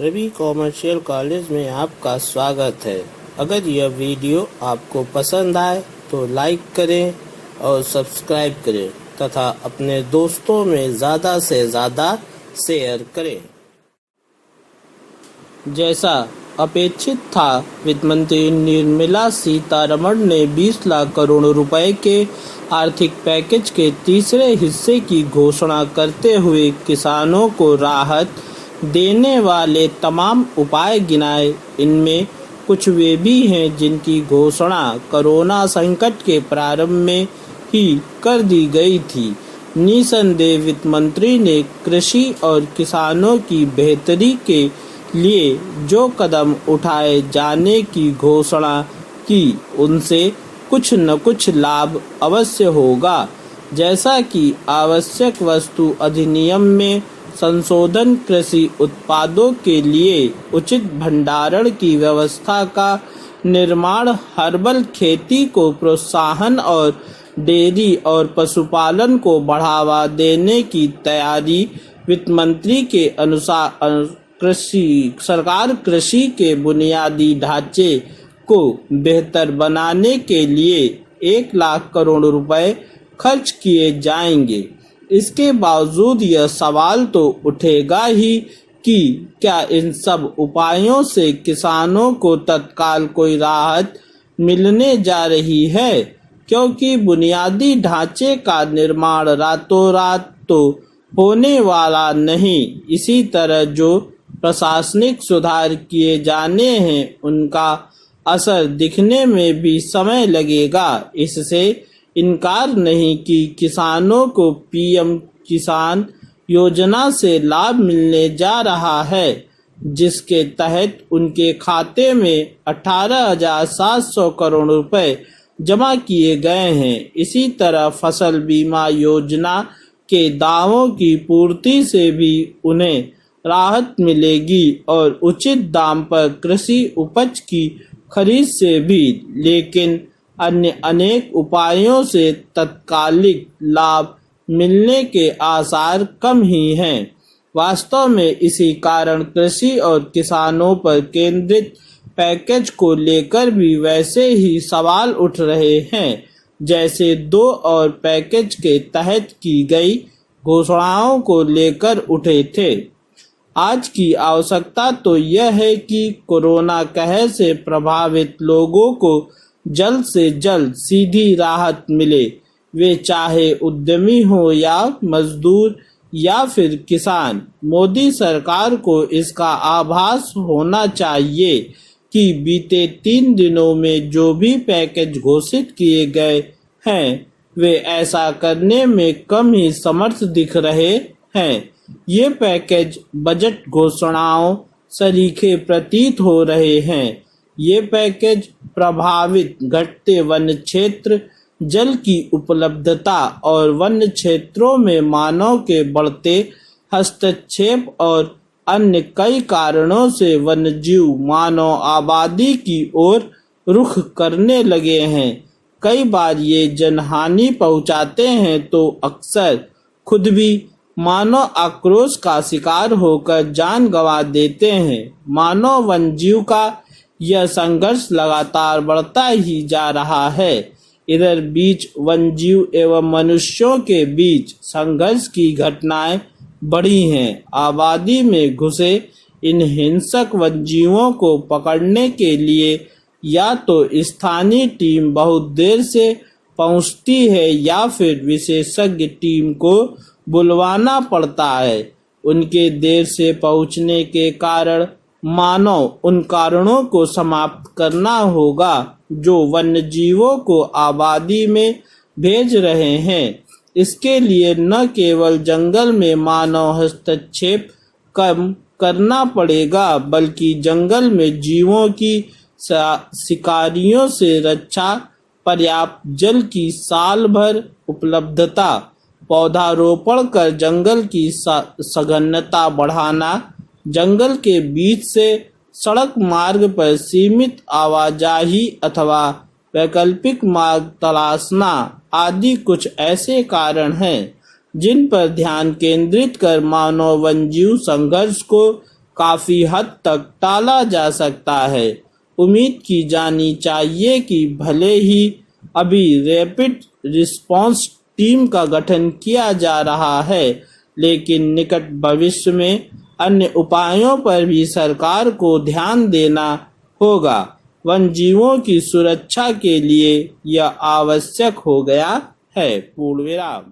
Ravi commercial college में आपका स्वागत है। अगर यह वीडियो आपको पसंद आए तो लाइक करें और सब्सक्राइब करें तथा अपने दोस्तों में ज़्यादा से ज़्यादा शेयर करें। जैसा अपेक्षित था, वित्त मंत्री निर्मला सीतारमण ने 20 लाख करोड़ रुपए के आर्थिक पैकेज के तीसरे हिस्से की घोषणा करते हुए किसानों को राहत देने वाले तमाम उपाय गिनाए। इनमें कुछ वे भी हैं जिनकी घोषणा कोरोना संकट के प्रारंभ में ही कर दी गई थी। निसंदेह वित्त मंत्री ने कृषि और किसानों की बेहतरी के लिए जो कदम उठाए जाने की घोषणा की, उनसे कुछ न कुछ लाभ अवश्य होगा। जैसा कि आवश्यक वस्तु अधिनियम में संशोधन, कृषि उत्पादों के लिए उचित भंडारण की व्यवस्था का निर्माण, हर्बल खेती को प्रोत्साहन और डेयरी और पशुपालन को बढ़ावा देने की तैयारी। वित्त मंत्री के अनुसार सरकार कृषि के बुनियादी ढांचे को बेहतर बनाने के लिए 1 लाख करोड़ रुपए खर्च किए जाएंगे। इसके बावजूद यह सवाल तो उठेगा ही कि क्या इन सब उपायों से किसानों को तत्काल कोई राहत मिलने जा रही है, क्योंकि बुनियादी ढांचे का निर्माण रातों रात तो होने वाला नहीं। इसी तरह जो प्रशासनिक सुधार किए जाने हैं, उनका असर दिखने में भी समय लगेगा। इससे इनकार नहीं कि किसानों को पीएम किसान योजना से लाभ मिलने जा रहा है, जिसके तहत उनके खाते में 18,700 करोड़ रुपए जमा किए गए हैं। इसी तरह फसल बीमा योजना के दावों की पूर्ति से भी उन्हें राहत मिलेगी और उचित दाम पर कृषि उपज की खरीद से भी। लेकिन अन्य अनेक उपायों से तत्कालिक लाभ मिलने के आसार कम ही हैं। वास्तव में इसी कारण कृषि और किसानों पर केंद्रित पैकेज को लेकर भी वैसे ही सवाल उठ रहे हैं, जैसे 2 और पैकेज के तहत की गई घोषणाओं को लेकर उठे थे। आज की आवश्यकता तो यह है कि कोरोना कहर से प्रभावित लोगों को जल्द से जल्द सीधी राहत मिले, वे चाहे उद्यमी हो या मजदूर या फिर किसान। मोदी सरकार को इसका आभास होना चाहिए कि बीते 3 दिनों में जो भी पैकेज घोषित किए गए हैं, वे ऐसा करने में कम ही समर्थ दिख रहे हैं। ये पैकेज बजट घोषणाओं सरीखे प्रतीत हो रहे हैं। ये पैकेज प्रभावित घटते वन क्षेत्र, जल की उपलब्धता और वन्य क्षेत्रों में मानव के बढ़ते हस्तक्षेप और अन्य कई कारणों से वन्यजीव मानव आबादी की ओर रुख करने लगे हैं। कई बार ये जनहानि पहुंचाते हैं तो अक्सर खुद भी मानव आक्रोश का शिकार होकर जान गंवा देते हैं। मानव वन्यजीव का यह संघर्ष लगातार बढ़ता ही जा रहा है। इधर बीच वन्यजीव एवं मनुष्यों के बीच संघर्ष की घटनाएं बढ़ी हैं। आबादी में घुसे इन हिंसक वन्यजीवों को पकड़ने के लिए या तो स्थानीय टीम बहुत देर से पहुंचती है या फिर विशेषज्ञ टीम को बुलवाना पड़ता है। उनके देर से पहुंचने के कारण मानव उन कारणों को समाप्त करना होगा जो वन्यजीवों को आबादी में भेज रहे हैं। इसके लिए न केवल जंगल में मानव हस्तक्षेप कम करना पड़ेगा, बल्कि जंगल में जीवों की शिकारियों से रक्षा, पर्याप्त जल की साल भर उपलब्धता, पौधारोपण कर जंगल की सघनता बढ़ाना, जंगल के बीच से सड़क मार्ग पर सीमित आवाजाही अथवा वैकल्पिक मार्ग तलाशना आदि कुछ ऐसे कारण हैं जिन पर ध्यान केंद्रित कर मानव वन्यजीव संघर्ष को काफी हद तक टाला जा सकता है। उम्मीद की जानी चाहिए कि भले ही अभी रैपिड रिस्पांस टीम का गठन किया जा रहा है, लेकिन निकट भविष्य में अन्य उपायों पर भी सरकार को ध्यान देना होगा। वन्यजीवों की सुरक्षा के लिए यह आवश्यक हो गया है। पूर्ण विराम।